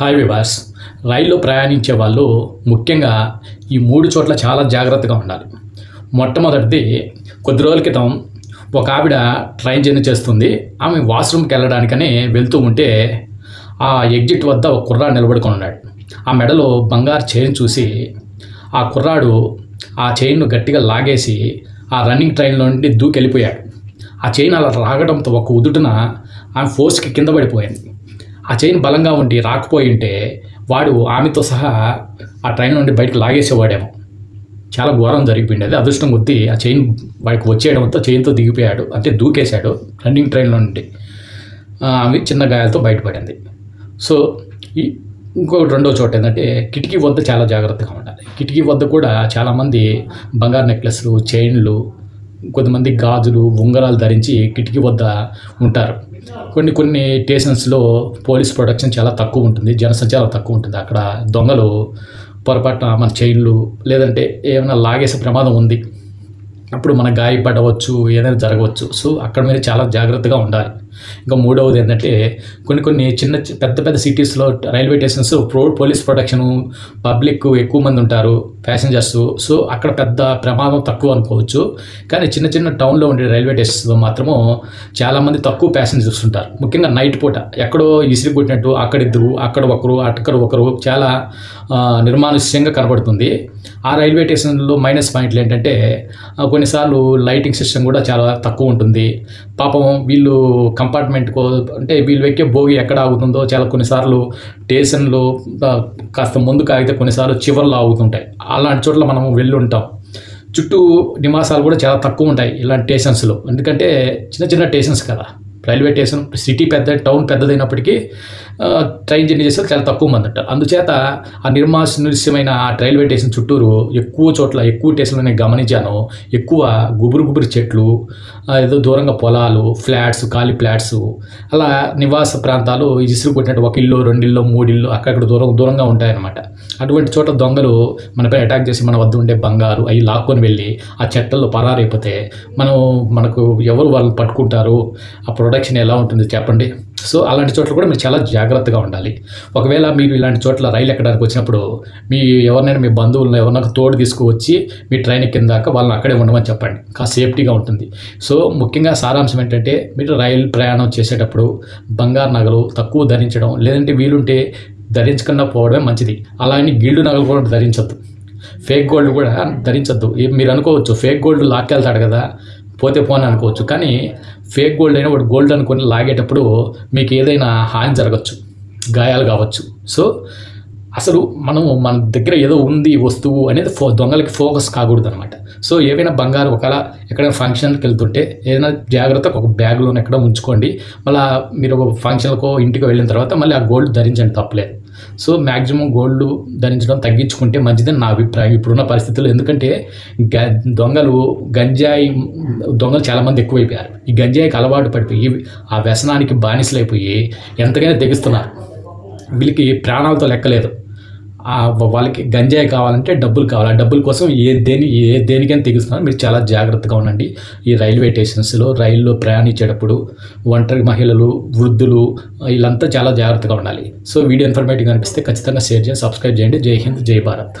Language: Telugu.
హాయ్ వివాస్. రైల్లో ప్రయాణించే వాళ్ళు ముఖ్యంగా ఈ 3 చోట్ల చాలా జాగ్రత్తగా ఉండాలి. మొట్టమొదటిది, కొద్ది రోజుల క్రితం ఒక ఆవిడ ట్రైన్ జర్నీ చేస్తుంది. ఆమె వాష్రూమ్కి వెళ్ళడానికని వెళ్తూ ఉంటే ఆ ఎగ్జిట్ వద్ద ఒక కుర్రాడు నిలబడుకొని ఉన్నాడు. ఆ మెడలో బంగారు చైన్ చూసి ఆ కుర్రాడు ఆ చైన్ను గట్టిగా లాగేసి ఆ రన్నింగ్ ట్రైన్లో నుండి దూకెళ్ళిపోయాడు. ఆ చైన్ అలా రాగడంతో ఒక ఉదుటున ఆమె ఫోర్స్కి కింద పడిపోయింది. ఆ చైన్ బలంగా ఉండి రాకపోయి ఉంటే వాడు ఆమెతో సహా ఆ ట్రైన్ నుండి బయటకు లాగేసేవాడేమో. చాలా ఘోరం జరిగిపోయింది. అది అదృష్టం కొద్దీ ఆ చైన్ వాడికి వచ్చేయడంతో చైన్తో దిగిపోయాడు, అంటే దూకేశాడు రన్నింగ్ ట్రైన్లో నుండి. ఆమె చిన్న గాయాలతో బయటపడింది. సో ఇంకొకటి రెండో చోట ఏంటంటే కిటికీ వద్ద చాలా జాగ్రత్తగా ఉండాలి. కిటికీ వద్ద కూడా చాలామంది బంగారు నెక్లెస్లు, చైన్లు, కొంతమంది గాజులు, ఉంగరాలు ధరించి కిటికీ వద్ద ఉంటారు. కొన్ని స్టేషన్స్లో పోలీస్ ప్రొటెక్షన్ చాలా తక్కువ ఉంటుంది, జనసంచారం తక్కువ ఉంటుంది. అక్కడ దొంగలు పొరపాటున మన చైన్లు లేదంటే ఏమైనా లాగేసే ప్రమాదం ఉంది, అప్పుడు మన గాయపడవచ్చు, ఏదైనా జరగవచ్చు. సో అక్కడ మీరు చాలా జాగ్రత్తగా ఉండాలి. ఇంకా మూడవది ఏంటంటే కొన్ని పెద్ద సిటీస్లో railway stations police protection, public ఎక్కువ మంది ఉంటారు, ప్యాసింజర్స్. సో అక్కడ పెద్ద ప్రమాదం తక్కువ అనుకోవచ్చు. కానీ చిన్న టౌన్లో ఉండే రైల్వే స్టేషన్స్లో మాత్రము చాలామంది తక్కువ ప్యాసింజర్స్ ఉంటారు. ముఖ్యంగా నైట్ పూట ఎక్కడో ఇసిరి కొట్టినట్టు అక్కడిద్దరు, అక్కడ ఒకరు చాలా నిర్మానుష్యంగా కనబడుతుంది. ఆ రైల్వే స్టేషన్లో మైనస్ పాయింట్లు ఏంటంటే కొన్నిసార్లు లైటింగ్ సిస్టమ్ కూడా చాలా తక్కువ ఉంటుంది. పాపం వీళ్ళు కంపార్ట్మెంట్కో, అంటే వీళ్ళు ఎక్కే బోగి ఎక్కడ ఆగుతుందో చాలా కొన్నిసార్లు స్టేషన్లో కాస్త ముందుకు ఆగితే కొన్నిసార్లు చివర్లో ఆగుతుంటాయి. అలాంటి చోట్ల మనం వెళ్ళి ఉంటాం. చుట్టూ నివాసాలు కూడా చాలా తక్కువ ఉంటాయి ఇలాంటి స్టేషన్స్లో. ఎందుకంటే చిన్న స్టేషన్స్ కదా, రైల్వే స్టేషన్ సిటీ టౌన్ పెద్దదైనప్పటికీ ట్రైన్ జర్నీ చేస్తే చాలా తక్కువ మంది ఉంటారు. అందుచేత ఆ నిర్మానుష్యమైన రైల్వే స్టేషన్ చుట్టూరు ఎక్కువ స్టేషన్లు నేను గమనించాను. ఎక్కువ గుబురు చెట్లు, ఏదో దూరంగా పొలాలు, ఫ్లాట్స్, ఖాళీ ఫ్లాట్స్, అలా నివాస ప్రాంతాలు ఇసురు కొట్టినట్టు 1 ఇల్లు, 2 ఇల్లు, 3 ఇల్లు అక్కడ దూరంగా ఉంటాయన్నమాట. అటువంటి చోట దొంగలు మనపై అటాక్ చేసి మన వద్ద ఉండే బంగారు అవి లాక్కొని వెళ్ళి ఆ చెట్లలో పరారైపోతే మనకు ఎవరు వాళ్ళని పట్టుకుంటారు, ఆ ప్రొడక్షన్ ఎలా ఉంటుంది చెప్పండి. సో అలాంటి చోట్ల కూడా మీరు చాలా జాగ్రత్తగా ఉండాలి. ఒకవేళ మీరు ఇలాంటి చోట్ల రైలు ఎక్కడానికి వచ్చినప్పుడు ఎవరినైనా మీ బంధువులను ఎవరైనా తోడు తీసుకువచ్చి మీ ట్రైన్ ఎక్కిందాక వాళ్ళని అక్కడే ఉండమని చెప్పండి. కాస్త సేఫ్టీగా ఉంటుంది. సో ముఖ్యంగా సారాంశం ఏంటంటే మీరు రైలు ప్రయాణం చేసేటప్పుడు బంగారు నగలు తక్కువ ధరించడం, లేదంటే వీలుంటే ధరించకుండా పోవడమే మంచిది. అలా అని గిల్డ్ నగలు కూడా ధరించద్దు, ఫేక్ గోల్డ్ కూడా ధరించద్దు. మీరు అనుకోవచ్చు ఫేక్ గోల్డ్ లాక్కెళ్తాడు కదా, పోతే పోని అనుకోవచ్చు. కానీ ఫేక్ గోల్డ్ అయినా వాడు గోల్డ్ అనుకొని లాగేటప్పుడు మీకు ఏదైనా హాని జరగచ్చు, గాయాలు కావచ్చు. సో అసలు మన దగ్గర ఏదో ఉంది వస్తువు అనేది దొంగలకి ఫోకస్ కాకూడదు అనమాట. సో ఏవైనా బంగారు ఒకవేళ ఎక్కడైనా ఫంక్షన్కి వెళ్తుంటే ఏదైనా జాగ్రత్తగా ఒక బ్యాగ్లో ఎక్కడ ఉంచుకోండి. మళ్ళీ మీరు ఒక ఫంక్షన్కో ఇంటికి వెళ్ళిన తర్వాత మళ్ళీ ఆ గోల్డ్ ధరించండి, తప్పలేదు. సో మ్యాక్సిమం గోల్డ్ ధరించడం తగ్గించుకుంటే మంచిదని నా అభిప్రాయం ఇప్పుడున్న పరిస్థితుల్లో. ఎందుకంటే దొంగలు చాలామంది ఎక్కువైపోయారు. ఈ గంజాయికి అలవాటు పడిపోయి ఆ వ్యసనానికి బానిసలైపోయి ఎంతకైనా తెగిస్తున్నారు. వీళ్ళకి ప్రాణాలతో లెక్కలేదు. వాళ్ళకి గంజాయి కావాలంటే డబ్బులు కావాలి. ఆ డబ్బుల కోసం దేనికైనా తెగిస్తున్నారు. మీరు చాలా జాగ్రత్తగా ఉండండి. ఈ రైల్వే స్టేషన్స్లో రైల్లో ప్రయాణించేటప్పుడు ఒంటరి మహిళలు, వృద్ధులు వీళ్ళంతా చాలా జాగ్రత్తగా ఉండాలి. సో వీడియో ఇన్ఫర్మేటివ్గా అనిపిస్తే ఖచ్చితంగా షేర్ చేయండి, సబ్స్క్రైబ్ చేయండి. జై హింద్, జై భారత్.